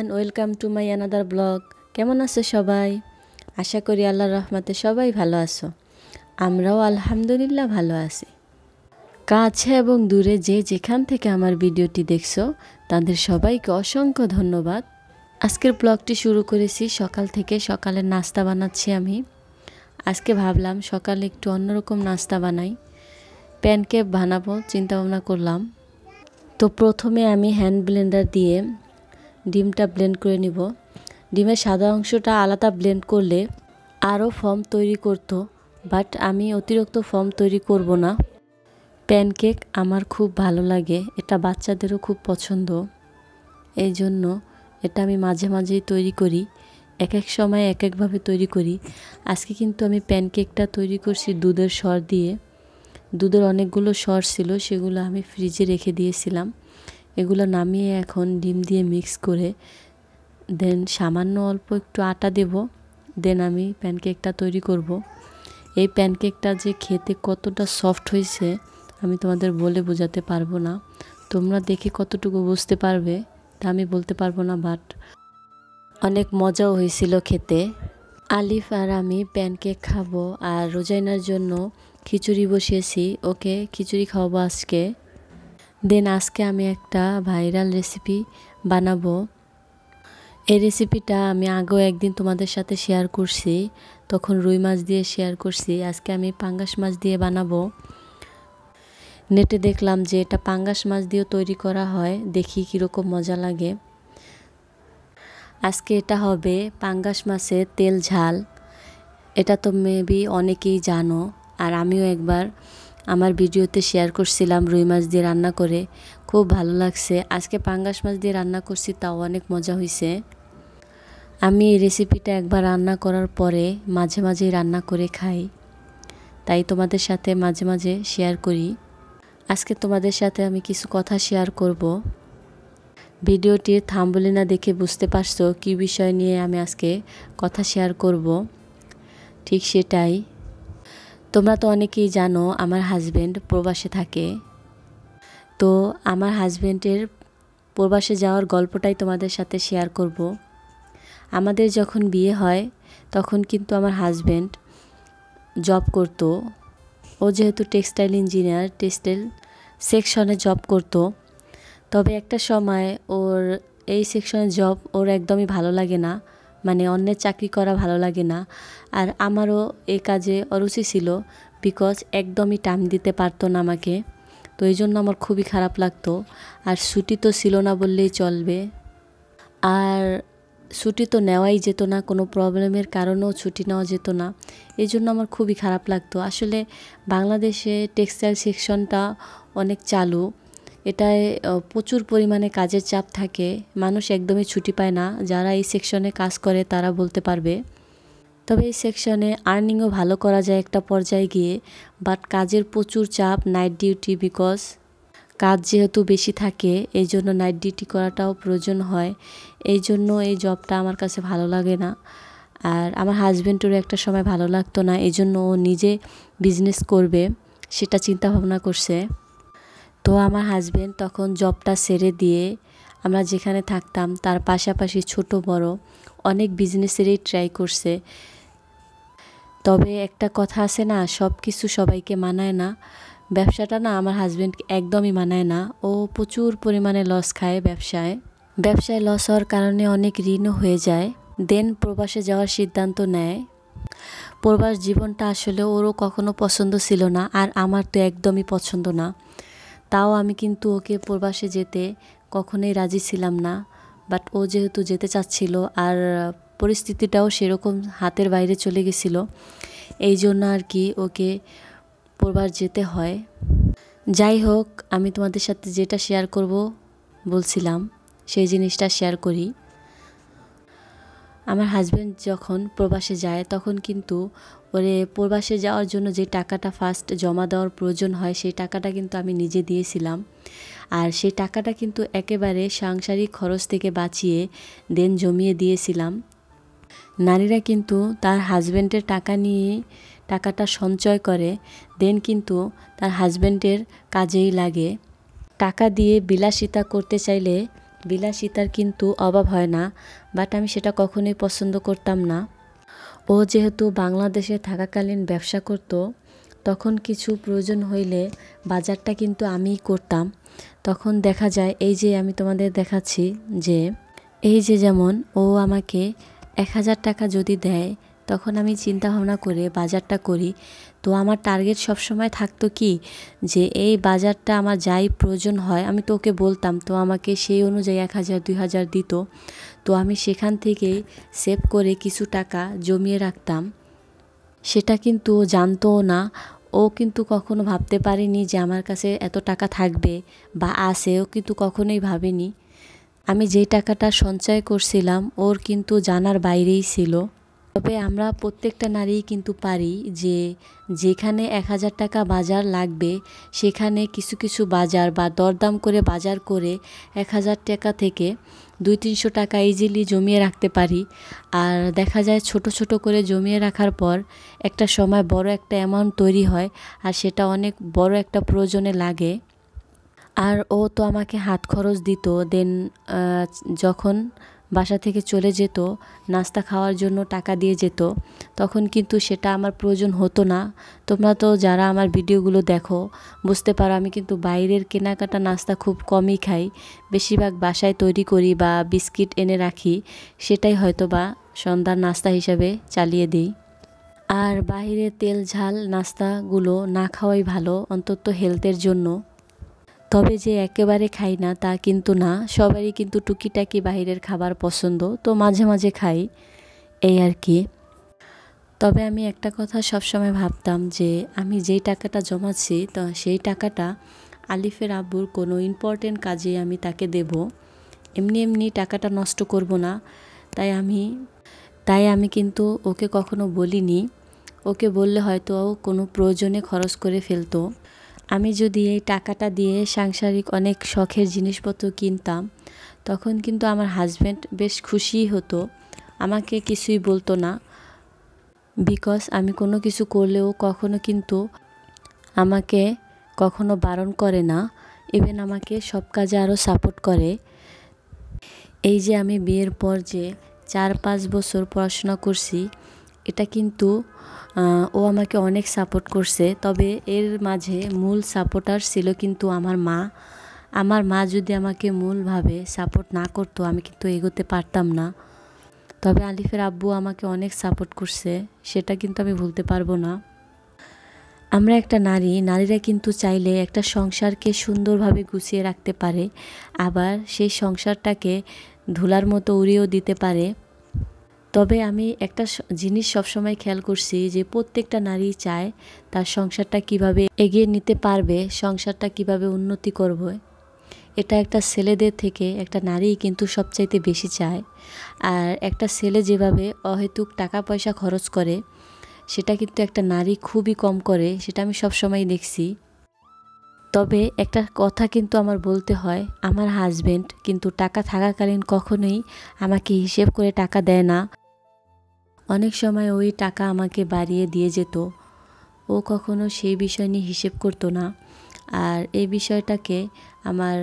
Everyone, welcome to my another blog. কেমন আছো সবাই? আশা করি আল্লাহর রহমতে সবাই ভালো আছো। আমরাও আলহামদুলিল্লাহ ভালো আছি। কাছে এবং দূরে যে যেখান থেকে আমার ভিডিওটি দেখছো তাদের সবাইকে অসংখ্য ধন্যবাদ। আজকের ব্লগটি শুরু করেছি সকাল থেকে। সকালের নাস্তা বানাচ্ছি আমি। আজকে ভাবলাম সকালে একটু অন্যরকম নাস্তা বানাই, প্যানকেক বানাবো চিন্তা ভাবনা করলাম। তো প্রথমে আমি হ্যান্ড ব্লেন্ডার দিয়ে ডিমটা ব্লেন্ড করে নিব। ডিমের সাদা অংশটা আলাদা ব্লেন্ড করলে আরও ফর্ম তৈরি করতো, বাট আমি অতিরিক্ত ফর্ম তৈরি করব না। প্যানকেক আমার খুব ভালো লাগে, এটা বাচ্চাদেরও খুব পছন্দ, এই জন্য এটা আমি মাঝে মাঝেই তৈরি করি। এক এক সময় এক একভাবে তৈরি করি। আজকে কিন্তু আমি প্যানকেকটা তৈরি করছি দুধের সর দিয়ে। দুধের অনেকগুলো সর ছিল, সেগুলো আমি ফ্রিজে রেখে দিয়েছিলাম। এগুলো নামিয়ে এখন ডিম দিয়ে মিক্স করে দেন সামান্য অল্প একটু আটা দেব, দেন আমি প্যানকেকটা তৈরি করব। এই প্যানকেকটা যে খেতে কতটা সফট হয়েছে আমি তোমাদের বলে বোঝাতে পারবো না। তোমরা দেখে কতটুকু বুঝতে পারবে তা আমি বলতে পারবো না, বাট অনেক মজাও হয়েছিল খেতে। আলিফ আর আমি প্যানকেক খাবো, আর রোজাইনার জন্য খিচুড়ি বসিয়েছি, ওকে খিচুড়ি খাওয়াবো আজকে। দেন আজকে আমি একটা ভাইরাল রেসিপি বানাবো। এই রেসিপিটা আমি আগেও একদিন তোমাদের সাথে শেয়ার করছি, তখন রুই মাছ দিয়ে শেয়ার করছি। আজকে আমি পাঙ্গাস মাছ দিয়ে বানাবো। নেটে দেখলাম যে এটা পাঙ্গাস মাছ দিয়েও তৈরি করা হয়, দেখি কীরকম মজা লাগে। আজকে এটা হবে পাঙ্গাস মাছের তেল ঝাল। এটা তো মেবি অনেকেই জানো, আর আমিও একবার আমার ভিডিওতে শেয়ার করছিলাম রুই মাছ দিয়ে রান্না করে, খুব ভালো লাগছে। আজকে পাঙ্গাস মাছ দিয়ে রান্না করছি, তাও অনেক মজা হয়েছে। আমি এই রেসিপিটা একবার রান্না করার পরে মাঝে মাঝেই রান্না করে খাই, তাই তোমাদের সাথে মাঝে মাঝে শেয়ার করি। আজকে তোমাদের সাথে আমি কিছু কথা শেয়ার করব। ভিডিওটির থাম্বনেল দেখে বুঝতে পারছো কী বিষয় নিয়ে আমি আজকে কথা শেয়ার করব। ঠিক সেটাই। তোমরা তো অনেকেই জানো আমার হাজব্যান্ড প্রবাসে থাকে। তো আমার হাজব্যান্ডের প্রবাসে যাওয়ার গল্পটাই তোমাদের সাথে শেয়ার করব। আমাদের যখন বিয়ে হয় তখন কিন্তু আমার হাজব্যান্ড জব করতো। ও যেহেতু টেক্সটাইল ইঞ্জিনিয়ার, টেক্সটাইল সেকশনে জব করতো। তবে একটা সময় ওর এই সেকশনে জব ওর একদমই ভালো লাগে না, মানে অন্যের চাকরি করা ভালো লাগে না। আর আমারও এই কাজে অরুচি ছিল, বিকজ একদমই টাইম দিতে পারতো না আমাকে। তো এই জন্য আমার খুবই খারাপ লাগতো। আর ছুটি তো ছিল না বললেই চলবে, আর ছুটি তো নেওয়াই যেত না, কোনো প্রবলেমের কারণেও ছুটি নেওয়া যেত না। এই জন্য আমার খুবই খারাপ লাগতো। আসলে বাংলাদেশে টেক্সটাইল সেকশনটা অনেক চালু, এটায় প্রচুর পরিমাণে কাজের চাপ থাকে, মানুষ একদমই ছুটি পায় না। যারা এই সেকশনে কাজ করে তারা বলতে পারবে। তবে এই সেকশনে আর্নিংও ভালো করা যায় একটা পর্যায়ে গিয়ে, বাট কাজের প্রচুর চাপ, নাইট ডিউটি, বিকজ কাজ যেহেতু বেশি থাকে এই জন্য নাইট ডিউটি করাটাও প্রয়োজন হয়। এই জন্য এই জবটা আমার কাছে ভালো লাগে না। আর আমার হাজব্যান্ডেরও একটা সময় ভালো লাগতো না, এই জন্য ও নিজে বিজনেস করবে সেটা চিন্তা ভাবনা করছে। তো আমার হাজব্যান্ড তখন জবটা ছেড়ে দিয়ে আমরা যেখানে থাকতাম তার পাশাপাশি ছোট বড় অনেক বিজনেসেরই ট্রাই করছে। তবে একটা কথা আছে না, সব কিছু সবাইকে মানায় না। ব্যবসাটা না আমার হাজব্যান্ডকে একদমই মানায় না। ও প্রচুর পরিমাণে লস খায় ব্যবসায় লস হওয়ার কারণে অনেক ঋণও হয়ে যায়। দেন প্রবাসে যাওয়ার সিদ্ধান্ত নেয়। প্রবাস জীবনটা আসলে ওরও কখনো পছন্দ ছিল না, আর আমার তো একদমই পছন্দ না। তাও আমি কিন্তু ওকে প্রবাসে যেতে কখনোই রাজি ছিলাম না, বাট ও যেহেতু যেতে চাচ্ছিল আর পরিস্থিতিটাও সেরকম হাতের বাইরে চলে গেছিল, এই জন্য আর কি ওকে প্রবাস যেতে হয়। যাই হোক, আমি তোমাদের সাথে যেটা শেয়ার করব বলছিলাম সেই জিনিসটা শেয়ার করি। আমার হাজব্যান্ড যখন প্রবাসে যায় তখন কিন্তু ওরে প্রবাসে যাওয়ার জন্য যে টাকাটা ফার্স্ট জমা দেওয়ার প্রয়োজন হয় সেই টাকাটা কিন্তু আমি নিজে দিয়েছিলাম। আর সেই টাকাটা কিন্তু একেবারে সাংসারিক খরচ থেকে বাঁচিয়ে দেন জমিয়ে দিয়েছিলাম। নারীরা কিন্তু তার হাজব্যান্ডের টাকা নিয়ে টাকাটা সঞ্চয় করে, দেন কিন্তু তার হাজব্যান্ডের কাজেই লাগে। টাকা দিয়ে বিলাসিতা করতে চাইলে বিলাসিতার কিন্তু অভাব হয় না, বাট আমি সেটা কখনোই পছন্দ করতাম না। ও যেহেতু বাংলাদেশে থাকাকালীন ব্যবসা করতো, তখন কিছু প্রয়োজন হইলে বাজারটা কিন্তু আমিই করতাম। তখন দেখা যায় এই যে আমি তোমাদের দেখাচ্ছি যে এই যে যেমন ও আমাকে 1000 টাকা যদি দেয়, তখন আমি চিন্তা ভাবনা করে বাজারটা করি। তো আমার টার্গেট সবসময় থাকতো কি, যে এই বাজারটা আমার যাই প্রয়োজন হয় আমি তো ওকে বলতাম, তো আমাকে সেই অনুযায়ী 1000-2000 দিত। তো আমি সেখান থেকে সেভ করে কিছু টাকা জমিয়ে রাখতাম। সেটা কিন্তু ও জানতও না। ও কিন্তু কখনো ভাবতে পারেনি যে আমার কাছে এত টাকা থাকবে বা আছে, ও কিন্তু কখনোই ভাবেনি। আমি যেই টাকাটা সঞ্চয় করছিলাম ওর কিন্তু জানার বাইরেই ছিল। তবে আমরা প্রত্যেকটা নারীই কিন্তু পারি যে যেখানে 1000 টাকা বাজার লাগবে, সেখানে কিছু কিছু বাজার বা দরদাম করে বাজার করে 1000 টাকা থেকে 200-300 টাকা ইজিলি জমিয়ে রাখতে পারি। আর দেখা যায় ছোট ছোট করে জমিয়ে রাখার পর একটা সময় বড় একটা অ্যামাউন্ট তৈরি হয়, আর সেটা অনেক বড় একটা প্রয়োজনে লাগে। আর ও তো আমাকে হাত খরচ দিত। দেন যখন বাসা থেকে চলে যেত, নাস্তা খাওয়ার জন্য টাকা দিয়ে যেত, তখন কিন্তু সেটা আমার প্রয়োজন হতো না। তোমরা তো যারা আমার ভিডিওগুলো দেখো বুঝতে পারো, আমি কিন্তু বাইরের কেনাকাটা নাস্তা খুব কমই খাই। বেশিরভাগ বাসায় তৈরি করি বা বিস্কিট এনে রাখি, সেটাই হয়তো বা সন্ধ্যার নাস্তা হিসাবে চালিয়ে দিই। আর বাইরে তেল ঝাল নাস্তাগুলো না খাওয়াই ভালো, অন্তত হেলথের জন্য। তবে যে একেবারে খাই না তা কিন্তু না, সবারই কিন্তু টুকিটাকি বাইরের খাবার পছন্দ, তো মাঝে মাঝে খাই, এই আর কি। তবে আমি একটা কথা সবসময় ভাবতাম যে আমি যেই টাকাটা জমাচ্ছি, তো সেই টাকাটা আলিফের আব্বুর কোনো ইম্পর্টেন্ট কাজে আমি তাকে দেব, এমনি এমনি টাকাটা নষ্ট করব না। তাই আমি কিন্তু ওকে কখনো বলিনি। ওকে বললে হয়তো ও কোনো প্রয়োজনে খরচ করে ফেলতো। আমি যদি এই টাকাটা দিয়ে সাংসারিক অনেক শখের জিনিসপত্র কিনতাম, তখন কিন্তু আমার হাজব্যান্ড বেশ খুশিই হতো, আমাকে কিছুই বলতো না। বিকজ আমি কোনো কিছু করলেও কখনো কিন্তু আমাকে কখনো বারণ করে না, ইভেন আমাকে সব কাজে আরও সাপোর্ট করে। এই যে আমি বিয়ের পর যে 4-5 বছর পড়াশোনা করছি, এটা কিন্তু ও আমাকে অনেক সাপোর্ট করছে। তবে এর মাঝে মূল সাপোর্টার ছিল কিন্তু আমার মা। আমার মা যদি আমাকে মূলভাবে সাপোর্ট না করতো, আমি কিন্তু এগোতে পারতাম না। তবে আলিফের আব্বু আমাকে অনেক সাপোর্ট করছে, সেটা কিন্তু আমি ভুলতে পারবো না। আমরা একটা নারীরা কিন্তু চাইলে একটা সংসারকে সুন্দরভাবে গুছিয়ে রাখতে পারে, আবার সেই সংসারটাকে ধুলার মতো উড়িয়েও দিতে পারে। তবে আমি একটা জিনিস সবসময় খেয়াল করছি যে প্রত্যেকটা নারী চায় তার সংসারটা কিভাবে এগিয়ে নিতে পারবে, সংসারটা কিভাবে উন্নতি করবে। এটা একটা ছেলেদের থেকে একটা নারী কিন্তু সবচাইতে বেশি চায়। আর একটা ছেলে যেভাবে অহেতুক টাকা পয়সা খরচ করে, সেটা কিন্তু একটা নারী খুবই কম করে, সেটা আমি সবসময় দেখছি। তবে একটা কথা কিন্তু আমার বলতে হয়, আমার হাজব্যান্ড কিন্তু টাকা থাকাকালীন কখনোই আমাকে হিসেব করে টাকা দেয় না। অনেক সময় ওই টাকা আমাকে বাড়িয়ে দিয়ে যেত, ও কখনো সেই বিষয় নিয়ে হিসেব করতো না। আর এই বিষয়টাকে আমার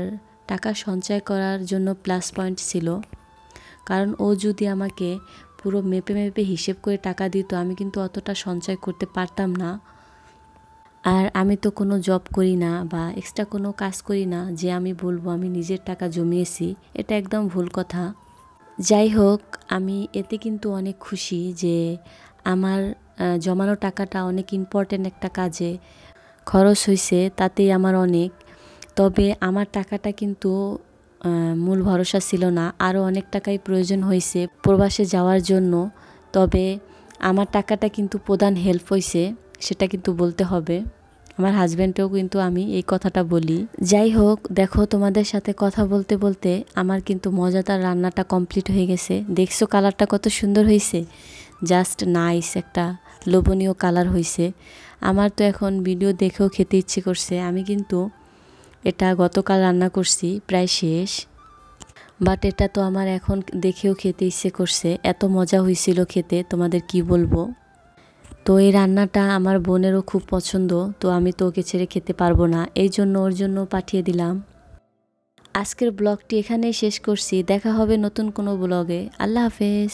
টাকা সঞ্চয় করার জন্য প্লাস পয়েন্ট ছিল, কারণ ও যদি আমাকে পুরো মেপে মেপে হিসেব করে টাকা দিত, আমি কিন্তু অতটা সঞ্চয় করতে পারতাম না। আর আমি তো কোনো জব করি না বা এক্সট্রা কোনো কাজ করি না যে আমি বলবো আমি নিজের টাকা জমিয়েছি, এটা একদম ভুল কথা। যাই হোক, আমি এতে কিন্তু অনেক খুশি যে আমার জমানো টাকাটা অনেক ইম্পর্ট্যান্ট একটা কাজে খরচ হয়েছে, তাতেই আমার অনেক। তবে আমার টাকাটা কিন্তু মূল ভরসা ছিল না, আরও অনেক টাকাই প্রয়োজন হয়েছে প্রবাসে যাওয়ার জন্য। তবে আমার টাকাটা কিন্তু প্রধান হেল্প হয়েছে, সেটা কিন্তু বলতে হবে। আমার হাজব্যান্ডকেও কিন্তু আমি এই কথাটা বলি। যাই হোক, দেখো তোমাদের সাথে কথা বলতে বলতে আমার কিন্তু মজাদার রান্নাটা কমপ্লিট হয়ে গেছে। দেখছো কালারটা কত সুন্দর হয়েছে, জাস্ট নাইস একটা লোভনীয় কালার হয়েছে। আমার তো এখন ভিডিও দেখেও খেতে ইচ্ছে করছে। আমি কিন্তু এটা গতকাল রান্না করছি, প্রায় শেষ, বাট এটা তো আমার এখন দেখেও খেতে ইচ্ছে করছে, এত মজা হয়েছিল খেতে, তোমাদের কি বলবো। তো এই রান্নাটা আমার বোনেরও খুব পছন্দ, তো আমি তো ওকে ছেড়ে খেতে পারবো না, এই জন্য ওর জন্য পাঠিয়ে দিলাম। আজকের ব্লগটি এখানেই শেষ করছি। দেখা হবে নতুন কোনো ব্লগে। আল্লাহ হাফেজ।